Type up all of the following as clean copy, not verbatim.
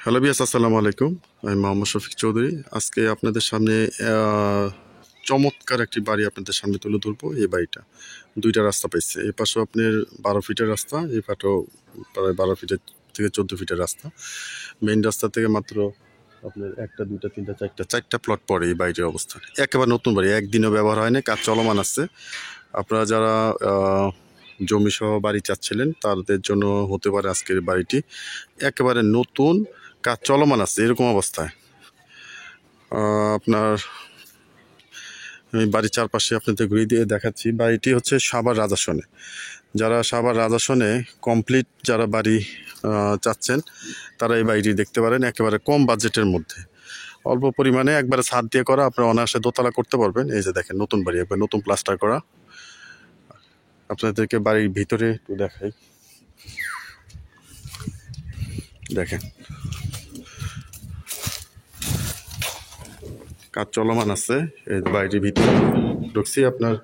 Hello বিয়াস, আসসালামু আলাইকুম। আমি মোহাম্মদ শফিক চৌধুরী। আজকে আপনাদের সামনে চমৎকার একটি বাড়ি আপনাদের সামনে তুলে ধরবো। এই বাড়িটা দুইটা রাস্তা পাইছে। এই পাশেও আপনার 12 ফিটের রাস্তা, এই পাশেও প্রায় 12 ফিটের থেকে 14 ফিটের রাস্তা। মেইন রাস্তা থেকে মাত্র আপনার 1টা 2টা 3টা 4টা প্লট পরে এই বাড়িটির অবস্থান। একেবারে নতুন বাড়ি, একদিনও ব্যবহার হয়নি, কাজ চলমান আছে। আপনারা যারা জমি সহ বাড়ি চাচ্ছিলেন তাদের জন্য হতে পারে আজকের বাড়িটি। একেবারে নতুন, কাজ চলমান আছে এরকম অবস্থায়। আপনার আমি বাড়ির চারপাশে আপনাদের ঘুরিয়ে দিয়ে দেখাচ্ছি। বাড়িটি হচ্ছে সাভার রাজাসনে। যারা সাভার রাজাসনে কমপ্লিট যারা বাড়ি চাচ্ছেন তারা এই বাড়িটি দেখতে পারেন। একেবারে কম বাজেটের মধ্যে, অল্প পরিমাণে একবারে ছাদ দিয়ে করা, আপনারা অনায়াসে দোতলা করতে পারবেন। এই যে দেখেন নতুন বাড়ি, একবার নতুন প্লাস্টার করা। আপনাদেরকে বাড়ির ভিতরে একটু দেখাই, দেখেন কাজ চলমান আছে। এই বাড়িটির ভিতরে ঢুকছি, আপনার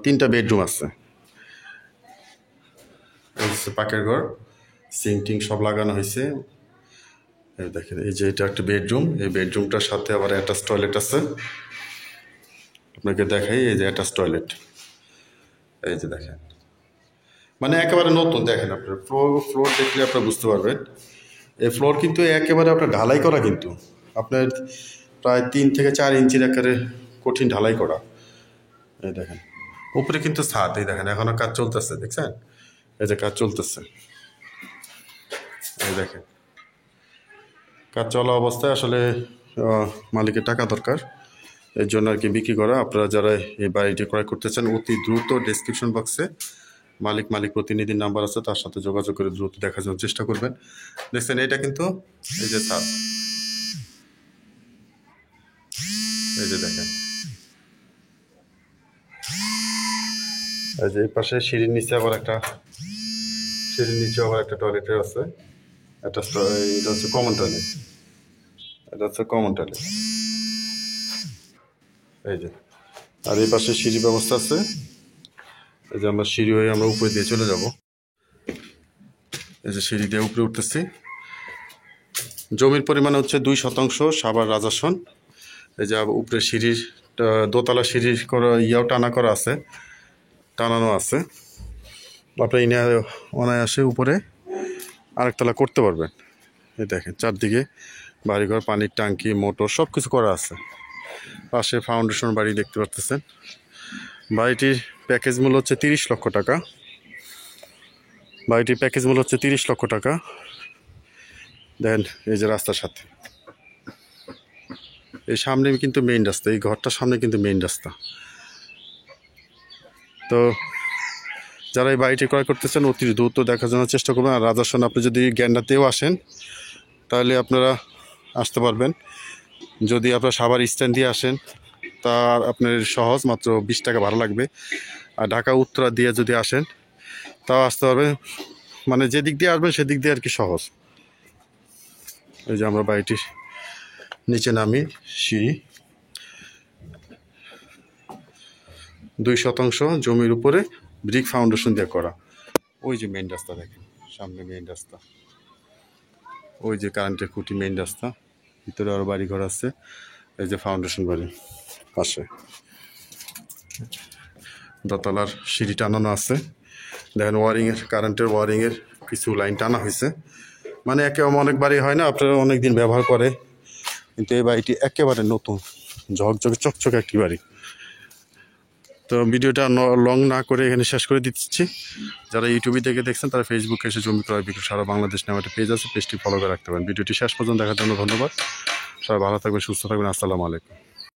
3টা বেডরুম আছে। এই হচ্ছে পাকের ঘর, সিং টিং সব লাগানো হয়েছে। এই দেখেন, এই যে এটা একটা বেডরুম, এই বেডরুমটার সাথে আবার অ্যাটাচ টয়লেট আছে। আপনাকে দেখাই, এই যে অ্যাটাচ টয়লেট, এই যে দেখেন, মানে একেবারে নতুন। দেখেন আপনার ফ্লোর দেখলে আপনারা বুঝতে পারবেন। এই ফ্লোর কিন্তু একেবারে আপনার ঢালাই করা, কিন্তু আপনার প্রায় 3 থেকে 4 ইঞ্চির একেবারে কঠিন ঢালাই করা। এই দেখেন উপরে কিন্তু ছাদ, এই দেখেন এখনো কাজ চলতেছে, দেখছেন? এই যে কাজ চলতেছে, এই দেখেন কাজ চলা অবস্থায়। আসলে মালিকের টাকা দরকার, এর জন্য আর কি বিক্রি করা। আপনারা যারা এই বাড়িটি ক্রয় করতে চান অতি দ্রুত ডেসক্রিপশন বক্সে মালিক প্রতিনিধির নাম্বার আছে, তার সাথে যোগাযোগ করে দ্রুত দেখার জন্য চেষ্টা করবেন। দেখছেন এটা কিন্তু এই যে ছাদ, এই যে দেখেন, এই যে এই পাশে সিঁড়ির নিচে আবার একটা টয়লেটের আছে। এটা হচ্ছে কমন টয়লেট, এটা হচ্ছে কমন টয়লেট। এই যে আর এই পাশে সিঁড়ির ব্যবস্থা আছে। এই যে আমরা সিঁড়ি হয়ে আমরা উপরে দিয়ে চলে যাব। এই যে সিঁড়ি দিয়ে উপরে উঠতেছি। জমির পরিমাণ হচ্ছে 2 শতাংশ, সাভার রাজাসন। এই যে উপরে সিঁড়ির দোতলা সিঁড়ির টানানো আছে। আপনি অনায়াসে উপরে আরেকতলা করতে পারবেন। এই দেখেন চারদিকে বাড়িঘর, পানির ট্যাঙ্কি, মোটর সব কিছু করা আছে। পাশে ফাউন্ডেশন বাড়ি দেখতে পাচ্ছেন। বাড়িটির প্যাকেজ মূল্য হচ্ছে 30 লক্ষ টাকা। দেখেন এই যে রাস্তার সাথে, এই সামনে কিন্তু মেইন রাস্তা, এই ঘরটার সামনে কিন্তু মেইন রাস্তা। তো যারা এই বাড়িটি ক্রয় করতেছেন অতি দ্রুত দেখার জন্য চেষ্টা করবেন। আর রাজাসন আপনি যদি গ্যান্ডাতেও আসেন তাহলে আপনারা আসতে পারবেন। যদি আপনারা সাভার স্ট্যান্ড দিয়ে আসেন তার আপনার সহজ, মাত্র 20 টাকা ভাড়া লাগবে। আর ঢাকা উত্তরা দিয়ে যদি আসেন তাও আসতে পারবেন, মানে যেদিক দিয়ে আসবেন সেদিক দিয়ে আর কি সহজ। এই যে আমরা বাড়িটির নিচে নামি, সিঁড়ি 2 শতাংশ জমির উপরে ব্রিক ফাউন্ডেশন দিয়ে করা। ওই যে মেইন রাস্তা দেখেন, সামনে মেইন রাস্তা, ওই যে কারেন্টের খুঁটি, মেইন রাস্তা। ভিতরে আরও বাড়িঘর আছে। এই যে ফাউন্ডেশন বাড়ি পাশে, দোতলার সিঁড়ি টানানো আছে। দেখেন কারেন্টের ওয়ারিংয়ের কিছু লাইন টানা হয়েছে। মানে অনেক বাড়ি হয় না আপনারা অনেক দিন ব্যবহার করে, কিন্তু এই বাড়িটি একেবারে নতুন, ঝকঝকে চকচকে একটি বাড়ি। তো ভিডিওটা লং না করে এখানে শেষ করে দিচ্ছি। যারা ইউটিউবে থেকে দেখছেন তারা ফেসবুকে এসে জমি ক্রয় বিক্রি সারা বাংলাদেশ নামে একটা পেজ আছে, পেজটি ফলো করে রাখতে পারেন। ভিডিওটি শেষ পর্যন্ত দেখার জন্য ধন্যবাদ। সবাই ভালো থাকবেন, সুস্থ থাকবেন। আসসালামু আলাইকুম।